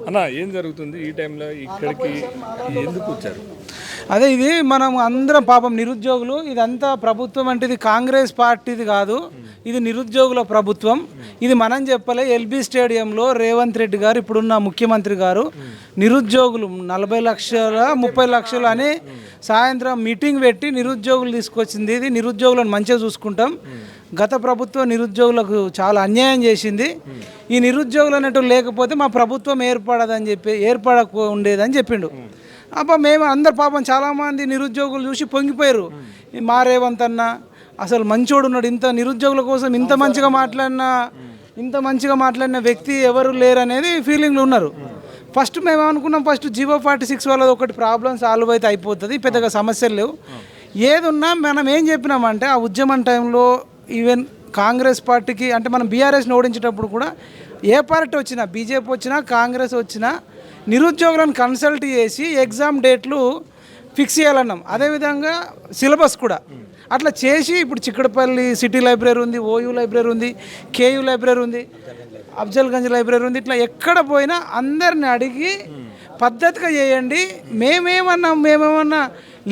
అన్న ఏం జరుగుతుంది ఈ టైంలో ఇక్కడికి ఎందుకు వచ్చారు? అదే ఇది మనం అందరం పాపం నిరుద్యోగులు, ఇదంతా ప్రభుత్వం అంటే ఇది కాంగ్రెస్ పార్టీది కాదు, ఇది నిరుద్యోగుల ప్రభుత్వం. ఇది మనం చెప్పలే. ఎల్బీ స్టేడియంలో రేవంత్ రెడ్డి గారు ఇప్పుడున్న ముఖ్యమంత్రి గారు నిరుద్యోగులు 40 లక్షల 30 లక్షలు అని సాయంత్రం మీటింగ్ పెట్టి నిరుద్యోగులు తీసుకొచ్చింది. ఇది నిరుద్యోగులను మంచిగా చూసుకుంటాం. గత ప్రభుత్వం నిరుద్యోగులకు చాలా అన్యాయం చేసింది. ఈ నిరుద్యోగులు అనేటు లేకపోతే మా ప్రభుత్వం ఏర్పడదని చెప్పి ఏర్పడక ఉండేదని చెప్పిండు. అబ్బా మేము అందరు పాపం చాలామంది నిరుద్యోగులు చూసి పొంగిపోయారు. మా రేవంత్ అన్న అసలు మంచోడు ఉన్నాడు, ఇంత నిరుద్యోగుల కోసం ఇంత మంచిగా మాట్లాడిన వ్యక్తి ఎవరు లేరు అనేది ఫీలింగ్లు ఉన్నారు. ఫస్ట్ మేము అనుకున్నాం, ఫస్ట్ జీవో 46 వాళ్ళది ఒకటి ప్రాబ్లం సాల్వ్ అయితే అయిపోతుంది, పెద్దగా సమస్యలు లేవు. ఏదున్నా మనం ఏం చెప్పినామంటే ఆ ఉద్యమం టైంలో ఈవెన్ కాంగ్రెస్ పార్టీకి అంటే మనం బీఆర్ఎస్ని ఓడించేటప్పుడు కూడా ఏ పార్టీ వచ్చినా, బీజేపీ వచ్చినా కాంగ్రెస్ వచ్చినా నిరుద్యోగులను కన్సల్ట్ చేసి ఎగ్జామ్ డేట్లు ఫిక్స్ చేయాలన్నాం. అదేవిధంగా సిలబస్ కూడా అట్లా చేసి ఇప్పుడు చిక్కడపల్లి సిటీ లైబ్రరీ ఉంది, ఓయూ లైబ్రరీ ఉంది, కేయూ లైబ్రరీ ఉంది, అఫ్జల్గంజ్ లైబ్రరీ ఉంది. ఇట్లా ఎక్కడ పోయినా అందరిని అడిగి పద్ధతిగా చేయండి. మేమేమన్నా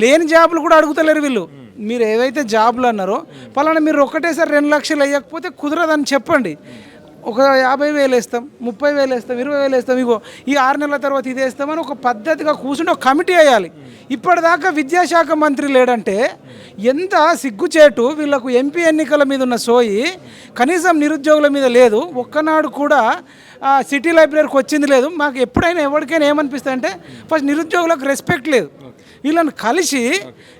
లేని జాబులు కూడా అడుగుతలేరు వీళ్ళు. మీరు ఏవైతే జాబులు అన్నారో పలానా మీరు ఒక్కటేసారి 2 లక్షలు వేయకపోతే కుదరదని చెప్పండి. ఒక 50,000 వేస్తాం, 30,000 వేస్తాం, 20,000 వేస్తాం, ఇగో ఈ 6 నెలల తర్వాత ఇది వేస్తామని ఒక పద్ధతిగా కూర్చుని ఒక కమిటీ వేయాలి. ఇప్పటిదాకా విద్యాశాఖ మంత్రి లేడంటే ఎంత సిగ్గుచేటు. వీళ్ళకు ఎంపీ ఎన్నికల మీద ఉన్న సోయి కనీసం నిరుద్యోగుల మీద లేదు. ఒక్కనాడు కూడా సిటీ లైబ్రరీకి వచ్చింది లేదు. మాకు ఎప్పుడైనా ఎవరికైనా ఏమనిపిస్తుంది అంటే ఫస్ట్ నిరుద్యోగులకు రెస్పెక్ట్ లేదు. వీళ్ళని కలిసి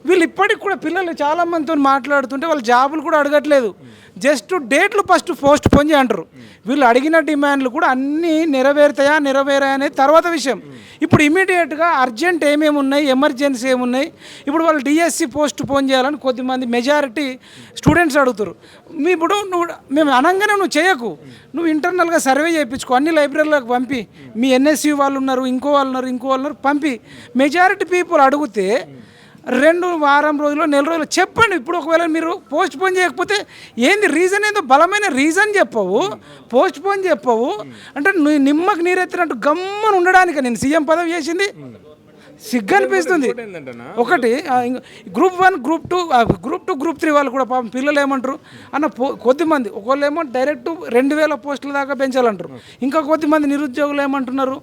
వీళ్ళు ఇప్పటికి కూడా పిల్లలు చాలామందితో మాట్లాడుతుంటే వాళ్ళు జాబులు కూడా అడగట్లేదు, జస్ట్ డేట్లు ఫస్ట్ పోస్ట్ పోన్ అంటారు. వీళ్ళు అడిగిన డిమాండ్లు కూడా అన్నీ నెరవేరుతాయా అనేది తర్వాత విషయం. ఇప్పుడు ఇమీడియట్గా అర్జెంట్ ఏమేమి ఉన్నాయి, ఎమర్జెన్సీ ఏమున్నాయి, ఇప్పుడు వాళ్ళు డిఎస్సి పోస్ట్ పోన్ చేయాలని కొద్దిమంది మెజారిటీ స్టూడెంట్స్ అడుగుతారు. ఇప్పుడు మేము అనగానే నువ్వు చేయకు, నువ్వు ఇంటర్నల్గా సర్వే చేయించుకో, అన్ని లైబ్రరీలకు పంపి, మీ ఎన్ఎస్యూ వాళ్ళు ఉన్నారు, ఇంకో వాళ్ళు ఉన్నారు పంపి మెజారిటీ పీపుల్ అడిగితే 2 వారం రోజులు 4 రోజులు చెప్పండి. ఇప్పుడు ఒకవేళ మీరు పోస్ట్ పోన్ చేయకపోతే ఏంది రీజన్, ఏదో బలమైన రీజన్ చెప్పవు, పోస్ట్ పోన్ చెప్పవు అంటే నువ్వు నిమ్మకు నీరెత్తినట్టు గమ్మని ఉండడానికి నేను సీఎం పదవి చేసింది సిగ్గు అనిపిస్తుంది. ఒకటి గ్రూప్ 1, గ్రూప్ 2, గ్రూప్ 3 వాళ్ళు కూడా పాపం పిల్లలు ఏమంటారు అన్న కొద్దిమంది ఒకళ్ళు ఏమో డైరెక్ట్ 2,000 పోస్టుల దాకా పెంచాలంటారు. ఇంకా కొద్దిమంది నిరుద్యోగులు ఏమంటున్నారు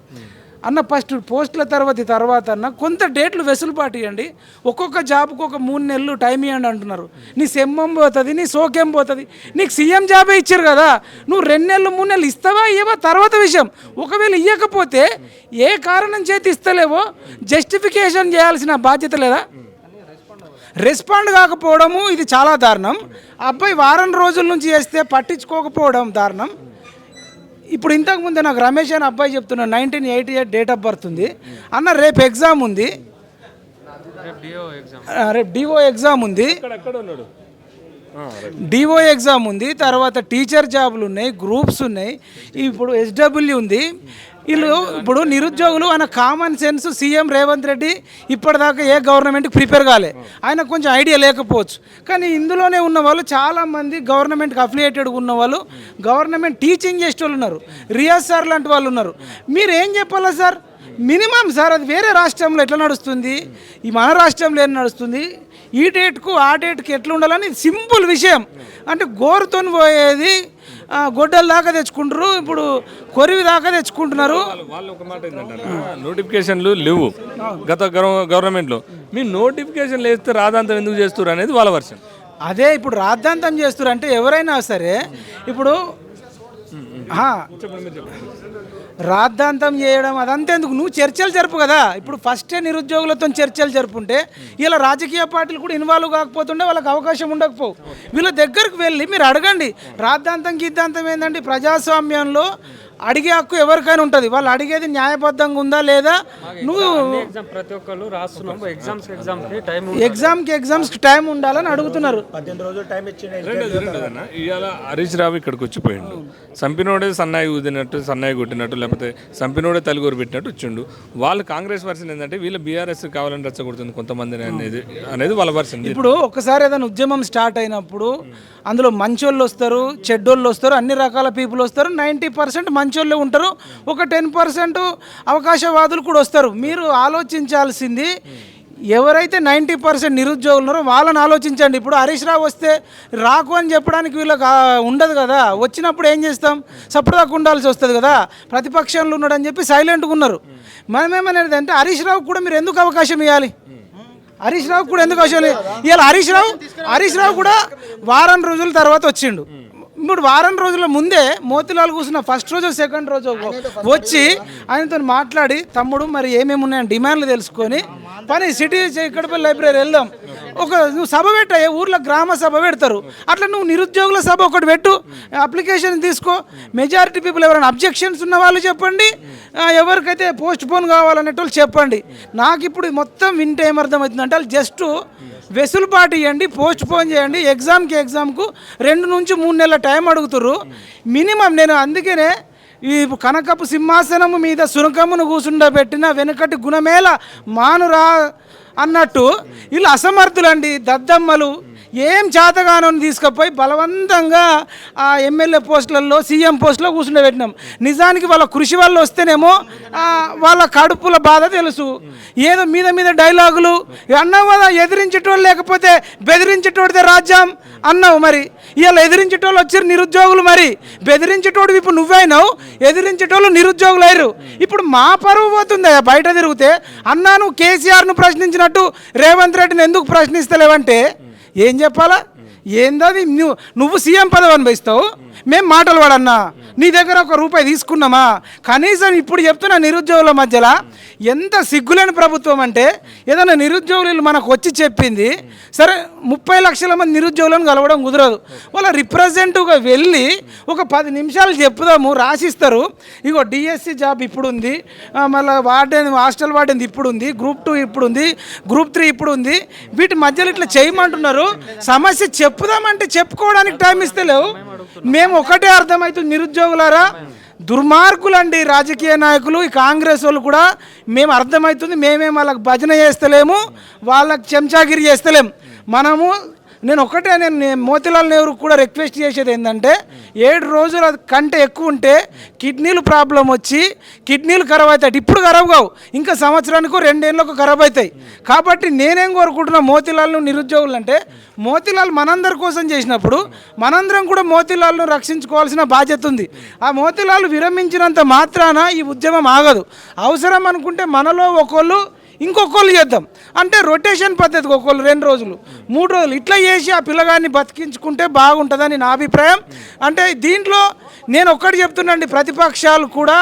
అన్న ఫస్ట్ పోస్టుల తర్వాత అన్న కొంత డేట్లు వెసులుబాటు ఇవ్వండి, ఒక్కొక్క జాబ్కు ఒక 3 నెలలు టైం ఇవ్వండి అంటున్నారు. నీ సెమ్మం పోతుంది, నీ సోకేం పోతుంది. నీకు సీఎం జాబే ఇచ్చారు కదా, నువ్వు 2 నెలలు 3 నెలలు ఇస్తావా ఇవ్వవా తర్వాత విషయం. ఒకవేళ ఇవ్వకపోతే ఏ కారణం చేతి ఇస్తలేవో జస్టిఫికేషన్ చేయాల్సిన బాధ్యత లేదా? రెస్పాండ్ కాకపోవడము ఇది చాలా దారుణం. అబ్బాయి వారం రోజుల నుంచి చేస్తే పట్టించుకోకపోవడం దారుణం. ఇప్పుడు ఇంతకుముందే నాకు రమేష్ అని అబ్బాయి చెప్తున్నాను, 1988 డేట్ ఆఫ్ బర్త్ ఉంది అన్న, రేపు ఎగ్జామ్ ఉంది, రేపు డిఓ ఎగ్జామ్ ఉంది, డిఓ ఎగ్జామ్ ఉంది, తర్వాత టీచర్ జాబులు ఉన్నాయి, గ్రూప్స్ ఉన్నాయి, ఇప్పుడు ఎస్డబ్ల్యూ ఉంది. వీళ్ళు ఇప్పుడు నిరుద్యోగులు అన్న common sense CM Revanth Reddy ఇప్పటిదాకా ఏ గవర్నమెంట్కి ప్రిపేర్ కాలే, ఆయన కొంచెం ఐడియా లేకపోవచ్చు. కానీ ఇందులోనే ఉన్న వాళ్ళు చాలామంది గవర్నమెంట్కి అఫిలియేటెడ్ ఉన్న వాళ్ళు, గవర్నమెంట్ టీచింగ్ చేసే వాళ్ళు ఉన్నారు, రియాజ్ సార్ లాంటి వాళ్ళు ఉన్నారు. మీరు ఏం చెప్పాలా సార్? మినిమం సార్ అది వేరే రాష్ట్రంలో ఎట్లా నడుస్తుంది, ఈ మన రాష్ట్రంలో ఏం నడుస్తుంది, ఈ డేట్కు ఆ డేట్కి ఎట్లా ఉండాలని సింపుల్ విషయం. అంటే గోరుతో పోయేది గొడ్డల దాకా తెచ్చుకుంటారు, ఇప్పుడు కొరివి దాకా తెచ్చుకుంటున్నారు. వాళ్ళు ఒక మాట ఏంటంటే నోటిఫికేషన్లు లేవు గత గవర్నమెంట్లో, మీ నోటిఫికేషన్లు వేస్తే రాదాంతం ఎందుకు చేస్తారు అనేది వాళ్ళ వర్షన్. అదే ఇప్పుడు రాద్ధాంతం చేస్తారు అంటే ఎవరైనా సరే ఇప్పుడు రాద్ధాంతం చేయడం అదంతా ఎందుకు, నువ్వు చర్చలు జరుపు కదా. ఇప్పుడు ఫస్టే నిరుద్యోగులతో చర్చలు జరుపుంటే ఇలా రాజకీయ పార్టీలు కూడా ఇన్వాల్వ్ కాకపోతుండే వాళ్ళకి అవకాశం ఉండకపోవు. వీళ్ళ దగ్గరకు వెళ్ళి మీరు అడగండి. రాద్ధాంతం గిద్ధాంతం ఏంటంటే ప్రజాస్వామ్యంలో అడిగే హక్కు ఎవరికైనా ఉంటుంది. వాళ్ళు అడిగేది న్యాయబద్ధంగా ఉందా లేదా, నువ్వు ప్రతి ఒక్కరు రాస్తున్నాం ఎగ్జామ్స్కి టైం ఉండాలని అడుగుతున్నారు. 18 రోజులు టైం ఇచ్చింది. ఇవాళ హరీష్ రావు ఇక్కడికి వచ్చిపోయిండు, సంపినోడే సన్నాయి ఊదినట్టు సన్నాయి కొట్టినట్టు లేకపోతే సంపినోడే తలుగురు పెట్టినట్టు వచ్చిండు. వాళ్ళు కాంగ్రెస్ వర్షన్ ఏంటంటే వీళ్ళు బీఆర్ఎస్ కావాలని రెచ్చగొడుతుంది కొంతమంది అనేది వాళ్ళ వర్షన్. ఇప్పుడు ఒకసారి ఏదైనా ఉద్యమం స్టార్ట్ అయినప్పుడు అందులో మంచోళ్ళు వస్తారు, చెడ్డోళ్ళు వస్తారు, అన్ని రకాల పీపుల్ వస్తారు. 90% మంచోళ్ళే ఉంటారు, ఒక 10% అవకాశవాదులు కూడా వస్తారు. మీరు ఆలోచించాల్సింది ఎవరైతే 90% నిరుద్యోగులు ఉన్నారో వాళ్ళని ఆలోచించండి. ఇప్పుడు హరీష్ రావు వస్తే రాకు అని చెప్పడానికి వీళ్ళకి ఉండదు కదా. వచ్చినప్పుడు ఏం చేస్తాం, సపోర్ట్గా ఉండాల్సి వస్తుంది కదా. ప్రతిపక్షంలో ఉన్నాడని చెప్పి సైలెంట్గా ఉన్నారు. మనమేమనేది అంటే హరీష్ రావు కూడా మీరు ఎందుకు అవకాశం ఇవ్వాలి? హరీష్ రావు కూడా ఎందుకు అవకాశం ఇవ్వాలి? హరీష్ రావు కూడా వారం రోజుల తర్వాత వచ్చిండు. ఇప్పుడు వారం రోజుల ముందే మోతిలాల్ కూర్చున్న ఫస్ట్ రోజు సెకండ్ రోజు వచ్చి ఆయనతో మాట్లాడి, తమ్ముడు మరి ఏమేమి ఉన్నాయని డిమాండ్లు తెలుసుకొని పని సిటీ ఇక్కడపల్లి లైబ్రరీ వెళ్దాం, నువ్వు సభ పెట్టా, ఊర్లో గ్రామ సభ పెడతారు, అట్లా నువ్వు నిరుద్యోగుల సభ ఒకటి పెట్టు, అప్లికేషన్ తీసుకో, మెజారిటీ పీపుల్ ఎవరైనా అబ్జెక్షన్స్ ఉన్న వాళ్ళు చెప్పండి, ఎవరికైతే పోస్ట్ పోన్ కావాలనేటోళ్ళు చెప్పండి. నాకు ఇప్పుడు మొత్తం వింటే ఏమర్థమవుతుందంటే వాళ్ళు జస్ట్ వెసులుబాటు ఇవ్వండి, పోస్ట్ పోన్ చేయండి, ఎగ్జామ్కు 2 నుంచి 3 నెలల టైం అడుగుతుర్రు మినిమం. నేను అందుకనే ఈ కనకపు సింహాసనము మీద సునకమును కూసుండబెట్టిన వెనుకటి గుణమేళ మానురా అన్నట్టు వీళ్ళు అసమర్థులండి, దద్దమ్మలు. ఏం చేతగానని తీసుకుపోయి బలవంతంగా ఆ ఎమ్మెల్యే పోస్టులలో సీఎం పోస్టులో కూర్చుండబెట్టినాం. నిజానికి వాళ్ళ కృషి వల్ల వస్తేనేమో వాళ్ళ కడుపుల బాధ తెలుసు. ఏదో మీద డైలాగులు అన్నావు కదా, ఎదిరించేటోళ్ళు లేకపోతే బెదిరించేటోడితే రాజ్యం అన్నావు. మరి ఇవాళ ఎదిరించేటోళ్ళు వచ్చారు నిరుద్యోగులు, మరి బెదిరించేటోడు ఇప్పుడు నువ్వైనావు, ఎదిరించేటోళ్ళు నిరుద్యోగులు అయ్యారు. ఇప్పుడు మా పరువు పోతుంది బయట తిరిగితే. అన్నా నువ్వు కేసీఆర్ను ప్రశ్నించినట్టు రేవంత్ రెడ్డిని ఎందుకు ప్రశ్నిస్తలేవంటే ఏం చెప్పాలా? ఏందది, నువ్వు సీఎం పదవి అనుభవిస్తావు, మేము మాటలు పడన్నా, నీ దగ్గర ₹1 తీసుకున్నామా? కనీసం ఇప్పుడు చెప్తున్న నిరుద్యోగుల మధ్యలో ఎంత సిగ్గులేని ప్రభుత్వం అంటే, ఏదైనా నిరుద్యోగులు మనకు వచ్చి చెప్పింది సరే 30 లక్షల మంది నిరుద్యోగులను కలవడం కుదరదు. వాళ్ళ రిప్రజెంటివ్గా వెళ్ళి ఒక 10 నిమిషాలు చెప్పుదాము, రాసిస్తారు. ఇగో డిఎస్సి జాబ్ ఇప్పుడు ఉంది, మళ్ళీ హాస్టల్ వార్డెన్ ఇప్పుడు ఉంది, గ్రూప్ 2 ఇప్పుడు ఉంది, గ్రూప్ 3 ఇప్పుడు ఉంది. వీటి మధ్యలో ఇట్లా చేయమంటున్నారు. సమస్య చెప్పుదామంటే చెప్పుకోవడానికి టైం ఇస్తలేవు. మేము ఒకటే అర్థమవుతుంది, నిరుద్యోగులారా దుర్మార్గులండి రాజకీయ నాయకులు, ఈ కాంగ్రెస్ వాళ్ళు కూడా. మేము అర్థమవుతుంది, మేమేం వాళ్ళకి భజన చేస్తలేము, వాళ్ళకి చెంచాగిరి చేస్తలేము. నేను మోతిలాల్ నెహ్రూ కూడా రిక్వెస్ట్ చేసేది ఏంటంటే 7 రోజుల కంటే ఎక్కువ ఉంటే కిడ్నీలు ప్రాబ్లం వచ్చి కిడ్నీలు ఖరాబ్ అవుతాయి. ఇప్పుడు ఖరాబ్ కావు, ఇంకా సంవత్సరానికి 2 ఏళ్ళకు ఖరాబ్ అవుతాయి. కాబట్టి నేనేం కోరుకుంటున్నా మోతిలాల్ను నిరుద్యోగులు అంటే, మోతిలాల్ మనందరి కోసం చేసినప్పుడు మనందరం కూడా మోతిలాల్ను రక్షించుకోవాల్సిన బాధ్యత ఉంది. ఆ మోతిలాల్ విరమించినంత మాత్రాన ఈ ఉద్యమం ఆగదు. అవసరం అనుకుంటే మనలో ఒకళ్ళు ఇంకొకళ్ళు చేద్దాం అంటే రొటేషన్ పద్ధతికి ఒకళ్ళు 2 రోజులు 3 రోజులు ఇట్లా చేసి ఆ పిల్లగాన్ని బతికించుకుంటే బాగుంటుందని నా అభిప్రాయం. అంటే దీంట్లో నేను ఒక్కటి చెప్తున్నాండి, ప్రతిపక్షాలు కూడా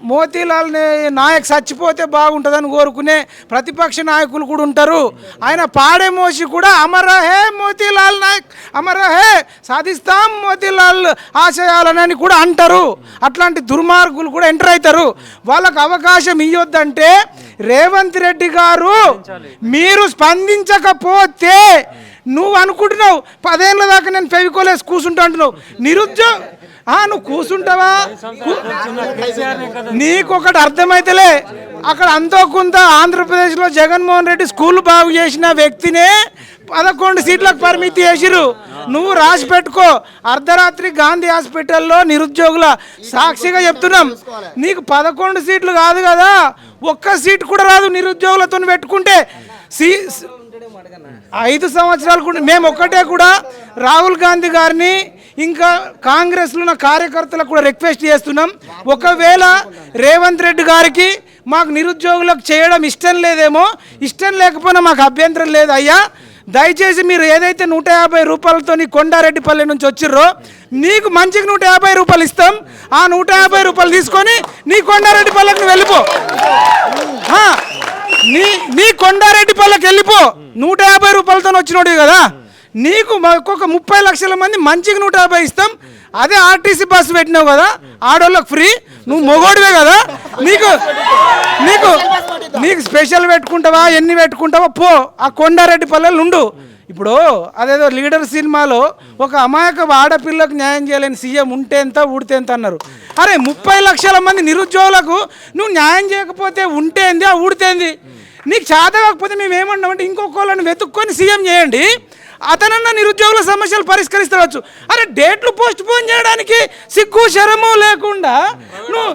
మోతీలాల్ నాయక్ చచ్చిపోతే బాగుంటుందని కోరుకునే ప్రతిపక్ష నాయకులు కూడా ఉంటారు. ఆయన పాడే మోసి కూడా అమర హే మోతీలాల్ నాయక్, అమర హే సాధిస్తాం మోతీలాల్ ఆశయాలని కూడా అంటారు. అట్లాంటి దుర్మార్గులు కూడా ఎంటర్ అవుతారు. వాళ్ళకు అవకాశం ఇవ్వద్దంటే రేవంత్ రెడ్డి గారు మీరు స్పందించకపోతే, నువ్వు అనుకుంటున్నావు 10 ఏళ్ళ దాకా నేను ఫెవికోలేసి కూర్చుంటా అంటున్నావు. నువ్వు కూర్చుంటావా? నీకొకటి అర్థమైతలే, అక్కడ అంతో కొంత ఆంధ్రప్రదేశ్లో జగన్మోహన్ రెడ్డి స్కూల్ బాగు చేసిన వ్యక్తినే 11 సీట్లకు పరిమితి చేసిరు. నువ్వు రాసి పెట్టుకో. అర్ధరాత్రి గాంధీ హాస్పిటల్లో నిరుద్యోగుల సాక్షిగా చెప్తున్నాం, నీకు 11 సీట్లు కాదు కదా, 1 సీట్ కూడా రాదు నిరుద్యోగులతో పెట్టుకుంటే. 5 సంవత్సరాలు కూడా మేము ఒక్కటే కూడా రాహుల్ గాంధీ గారిని ఇంకా కాంగ్రెస్లో ఉన్న కార్యకర్తలకు కూడా రిక్వెస్ట్ చేస్తున్నాం, ఒకవేళ రేవంత్ రెడ్డి గారికి మాకు నిరుద్యోగులకు చేయడం ఇష్టం లేదేమో, ఇష్టం లేకపోయినా మాకు అభ్యంతరం లేదు అయ్యా, దయచేసి మీరు ఏదైతే 150 రూపాయలతో కొండారెడ్డిపల్లి నుంచి వచ్చిర్రో నీకు మంచికి 150 రూపాయలు ఇస్తాం, ఆ 150 రూపాయలు తీసుకొని నీ కొండారెడ్డిపల్లికి వెళ్ళిపో, నీ కొండారెడ్డిపల్లికి వెళ్ళిపో. 150 రూపాయలతో వచ్చినోడు కదా, నీకు ఒక్కొక్క 30 లక్షల మంది మంచికి 150 ఇస్తాం. అదే ఆర్టీసీ బస్సు పెట్టినావు కదా, ఆడోళ్ళకి ఫ్రీ, నువ్వు మొగోడివే కదా, నీకు స్పెషల్ పెట్టుకుంటావా, ఎన్ని పెట్టుకుంటావా పో, ఆ కొండారెడ్డిపల్లెలు ఉండు. ఇప్పుడు అదేదో లీడర్ సినిమాలో ఒక అమాయక ఆడపిల్లకు న్యాయం చేయలేని సీఎం ఉంటే ఎంత ఊడితే ఎంత అన్నారు. అరే 30 లక్షల మంది నిరుద్యోగులకు నువ్వు న్యాయం చేయకపోతే ఉంటేంది, ఆ ఊడితేంది? నీకు చేత కాకపోతే మేము ఏమన్నామంటే ఇంకొకళ్ళని వెతుక్కొని సీఎం చేయండి. అతనన్న నిరుద్యోగుల సమస్యలు పరిష్కరిస్తవచ్చు. అరే డేట్లు పోస్ట్ పోన్ చేయడానికి సిగ్గు శరము లేకుండా నువ్వు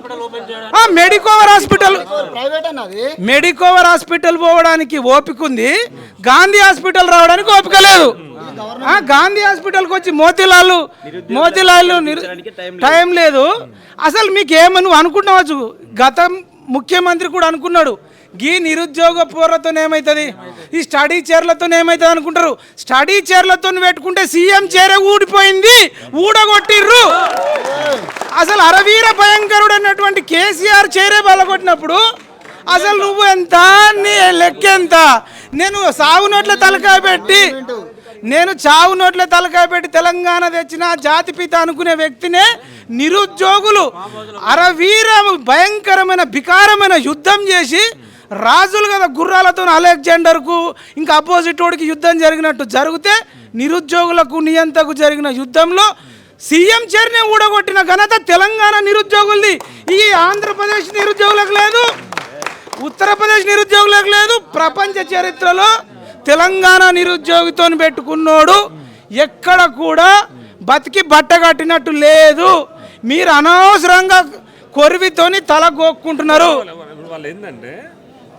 మెడికోవర్ హాస్పిటల్ పోవడానికి ఓపిక ఉంది, గాంధీ హాస్పిటల్ రావడానికి ఓపిక లేదు. గాంధీ హాస్పిటల్కి వచ్చి మోతీలాల్ టైం లేదు. అసలు మీకు నువ్వు అనుకుంటున్నావచ్చు, గత ముఖ్యమంత్రి కూడా అనుకున్నాడు ఈ నిరుద్యోగ పోరతో ఏమవుతుంది, ఈ స్టడీ చైర్లతో ఏమవుతుంది అనుకుంటారు. స్టడీ చైర్లతో పెట్టుకుంటే సీఎం చైర్ ఊడిపోయింది, ఊడగొట్టిర్రు. అసలు అరవీర భయంకరుడు అన్నటువంటి కేసీఆర్ చైరే బలగొట్టినప్పుడు అసలు నువ్వు ఎంత, నీ లెక్క ఎంత? నేను చావు నోట్ల తలకాయ పెట్టి తెలంగాణ తెచ్చిన జాతిపిత అనుకునే వ్యక్తినే నిరుద్యోగులు అరవీర భయంకరమైన వికారమైన యుద్ధం చేసి రాజులు కదా గుర్రాలతో అలెగ్జాండర్కు ఇంకా అపోజిట్ వాడికి యుద్ధం జరిగినట్టు జరిగితే నిరుద్యోగులకు నియంతకు జరిగిన యుద్ధంలో సీఎం చైర్నే ఊడగొట్టిన ఘనత తెలంగాణ నిరుద్యోగులది. ఈ ఆంధ్రప్రదేశ్ నిరుద్యోగులకు లేదు, ఉత్తరప్రదేశ్ నిరుద్యోగులకు లేదు. ప్రపంచ చరిత్రలో తెలంగాణ నిరుద్యోగితో పెట్టుకున్నోడు ఎక్కడ కూడా బతికి బట్ట కట్టినట్టు లేదు. మీరు అనవసరంగా కొరివితోని తల గోక్కుంటున్నారు. వాళ్ళు ఏంటంటే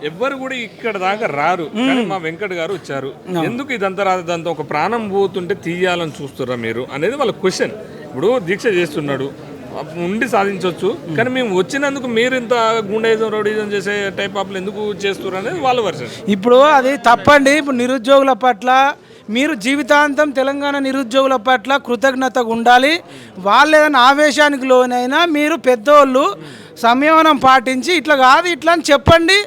ఎవ్వరు కూడా ఇక్కడ దాకా రారు, కానీ మా వెంకట్ గారు వచ్చారు, ఎందుకు ఇదంతా రాదంతా ఒక ప్రాణం పోతుంటే తీయాలని చూస్తారా మీరు అనేది వాళ్ళ క్వశ్చన్. ఇప్పుడు దీక్ష చేస్తున్నాడు, ఉండి సాధించవచ్చు, కానీ మేము వచ్చినందుకు మీరు ఇంత గుండెయిజం రౌడీజం చేసే టైప్ ఆఫ్ ఎందుకు చేస్తారు అనేది వాళ్ళ వర్షన్. ఇప్పుడు అది తప్పండి. ఇప్పుడు నిరుద్యోగుల పట్ల మీరు జీవితాంతం తెలంగాణ నిరుద్యోగుల పట్ల కృతజ్ఞతగా ఉండాలి. వాళ్ళు ఏదైనా ఆవేశానికి లోనైనా మీరు పెద్దోళ్ళు సంయమనం పాటించి ఇట్లా కాదు ఇట్లా అని చెప్పండి.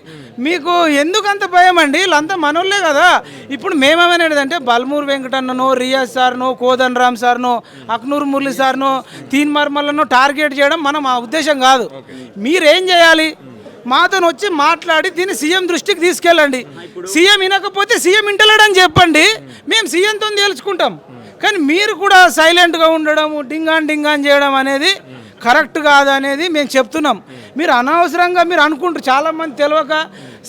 మీకు ఎందుకు అంత భయం అండి? వీళ్ళంతా మనోళ్ళే కదా. ఇప్పుడు మేమేమనేదంటే బల్మూరు వెంకటన్ననో, రియాజ్ సార్నో, కోదన్ రామ్ సార్నో, అక్నూర్ మురళి సార్నో, తీన్ మర్మల్లను టార్గెట్ చేయడం మనం ఆ ఉద్దేశం కాదు. మీరేం చేయాలి, మాతో వచ్చి మాట్లాడి దీన్ని సీఎం దృష్టికి తీసుకెళ్ళండి. సీఎం వినకపోతే సీఎం ఇంటలేడని చెప్పండి, మేము సీఎంతో తేల్చుకుంటాం. కానీ మీరు కూడా సైలెంట్గా ఉండడం, డింగాన్ చేయడం అనేది కరెక్ట్ కాదు అనేది మేము చెప్తున్నాం. మీరు అనవసరంగా మీరు అనుకుంటారు, చాలామంది తెలియక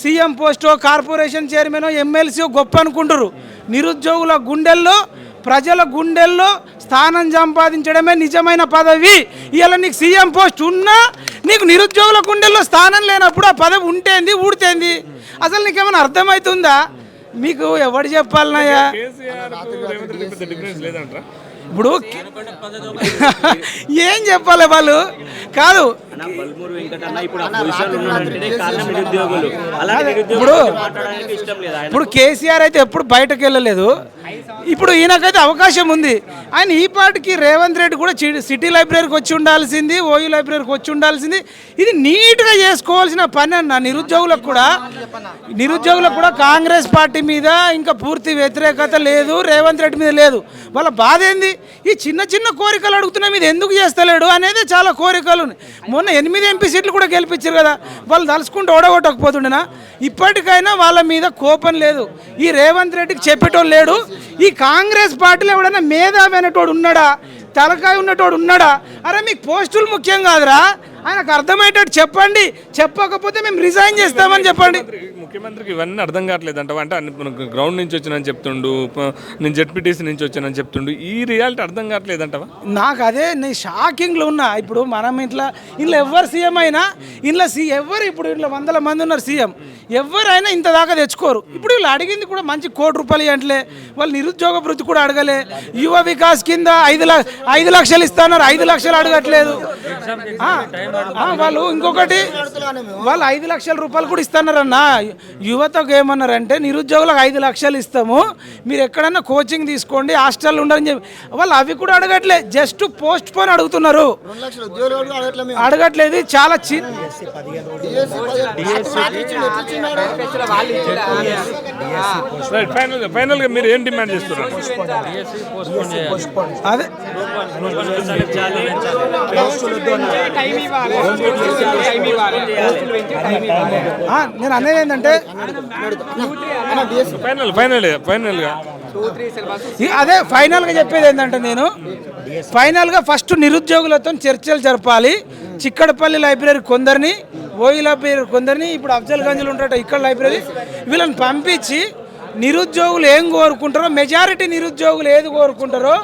సీఎం పోస్టో, కార్పొరేషన్ చైర్మనో, ఎమ్మెల్సీయో గొప్ప అనుకుంటారు. నిరుద్యోగుల గుండెల్లో, ప్రజల గుండెల్లో స్థానం సంపాదించడమే నిజమైన పదవి. ఇలా నీకు సీఎం పోస్ట్ ఉన్నా నీకు నిరుద్యోగుల గుండెల్లో స్థానం లేనప్పుడు ఆ పదవి ఉంటేంది ఊడితేంది? అసలు నీకేమైనా అర్థమవుతుందా? మీకు ఎవరు చెప్పాలనయ్యా? ఇప్పుడు ఏం చెప్పాలి వాళ్ళు కాదు. ఇప్పుడు కేసీఆర్ అయితే ఎప్పుడు బయటకు వెళ్ళలేదు, ఇప్పుడు ఈయనకైతే అవకాశం ఉంది. ఆయన ఈ పాటికి రేవంత్ రెడ్డి కూడా సిటీ లైబ్రరీకి వచ్చి ఉండాల్సింది, ఓయూ లైబ్రరీకి వచ్చి ఉండాల్సింది. ఇది నీట్గా చేసుకోవాల్సిన పని అన్న. నిరుద్యోగులకు కూడా కాంగ్రెస్ పార్టీ మీద ఇంకా పూర్తి వ్యతిరేకత లేదు, రేవంత్ రెడ్డి మీద లేదు. వాళ్ళ బాధ ఏంది? ఈ చిన్న చిన్న కోరికలు అడుగుతున్నా మీద ఎందుకు చేస్తలేడు అనేది చాలా కోరికలు. మొన్న 8 ఎంపీ సీట్లు కూడా గెలిపించారు కదా, వాళ్ళు తలుచుకుంటూ ఓడగొట్టకపోతుండేనా? ఇప్పటికైనా వాళ్ళ మీద కోపం లేదు. ఈ రేవంత్ రెడ్డికి చెప్పేటోళ్ళు లేడు. ఈ కాంగ్రెస్ పార్టీలో ఎవడన్నా మేధావి అనేటోడు ఉన్నాడా, తలకాయ ఉన్నటోడు ఉన్నాడా? అరే మీకు పోస్టులు ముఖ్యం కాదురా, ఆయనకు అర్థమయ్యేటట్టు చెప్పండి. చెప్పకపోతే మేము రిజైన్ చేస్తామని చెప్పండి. ముఖ్యమంత్రికి ఇవన్నీ అర్థం కావట్లేదంట. అంటే గ్రౌండ్ నుంచి వచ్చినని చెప్తుండు, నేను జెడ్పీటీసీ నుంచి వచ్చానని చెప్తుండు. ఈ రియాలిటీ అర్థం కావట్లేదంటవా? నాకు అదే నేను షాకింగ్లో ఉన్నా. ఇప్పుడు మనం ఇంట్లో ఎవరు సీఎం అయినా ఎవరు ఇప్పుడు ఇంట్లో 100 మంది ఉన్నారు సీఎం, ఎవరైనా ఇంత దాకా తెచ్చుకోరు. ఇప్పుడు వీళ్ళు అడిగింది కూడా మంచి ₹1,00,00,000 ఇవ్వట్లే, వాళ్ళు నిరుద్యోగ వృత్తి కూడా అడగలే. యువ వికాస్ కింద 5 లక్షలు ఇస్తున్నారు, 5 లక్షలు అడగట్లేదు. వాళ్ళు ఇంకొకటి వాళ్ళు 5 లక్షల రూపాయలు కూడా ఇస్తున్నారన్న. యువతకు ఏమన్నారంటే నిరుద్యోగులకు 5 లక్షలు ఇస్తాము, మీరు ఎక్కడన్నా కోచింగ్ తీసుకోండి, హాస్టల్ ఉండని చెప్పి వాళ్ళు అవి కూడా అడగట్లే, జస్ట్ పోస్ట్ పోన్ అడుగుతున్నారు, అడగట్లేదు. చాలా ఫైనల్ గా మీరు ఏం డిమాండ్ చేస్తున్నారు? అదే నేను అనేది ఏంటంటే అదే ఫైనల్గా చెప్పేది ఏంటంటే నేను ఫైనల్గా ఫస్ట్ నిరుద్యోగులతో చర్చలు జరపాలి. చిక్కడపల్లి లైబ్రరీ కొందరిని, ఓయి లైబ్రరీ కొందరిని, ఇప్పుడు అఫ్జల్ గంజ్లో ఉంటాట ఇక్కడ లైబ్రరీ, వీళ్ళని పంపించి నిరుద్యోగులు ఏం కోరుకుంటారో, మెజారిటీ నిరుద్యోగులు ఏది కోరుకుంటారో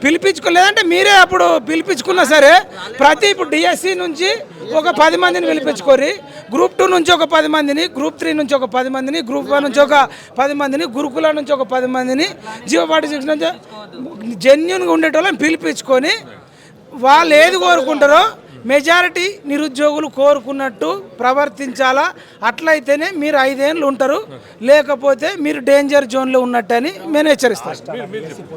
పిలిపించుకోలేదంటే మీరే అప్పుడు పిలిపించుకున్నా సరే ఇప్పుడు డిఎస్సి నుంచి ఒక 10 మందిని పిలిపించుకోరి, గ్రూప్ 2 నుంచి ఒక 10 మందిని, గ్రూప్ 3 నుంచి ఒక 10 మందిని, గ్రూప్ 1 నుంచి ఒక 10 మందిని, గురుకుల నుంచి ఒక 10 మందిని, జియో 46 నుంచి జెన్యున్గా ఉండేటోళ్ళని పిలిపించుకొని వాళ్ళు ఏది కోరుకుంటారో మెజారిటీ నిరుద్యోగులు కోరుకున్నట్టు ప్రవర్తించాలా. అట్లయితేనే మీరు 5 ఏళ్ళు ఉంటారు, లేకపోతే మీరు డేంజర్ జోన్లో ఉన్నట్టని మేము హెచ్చరిస్తాం.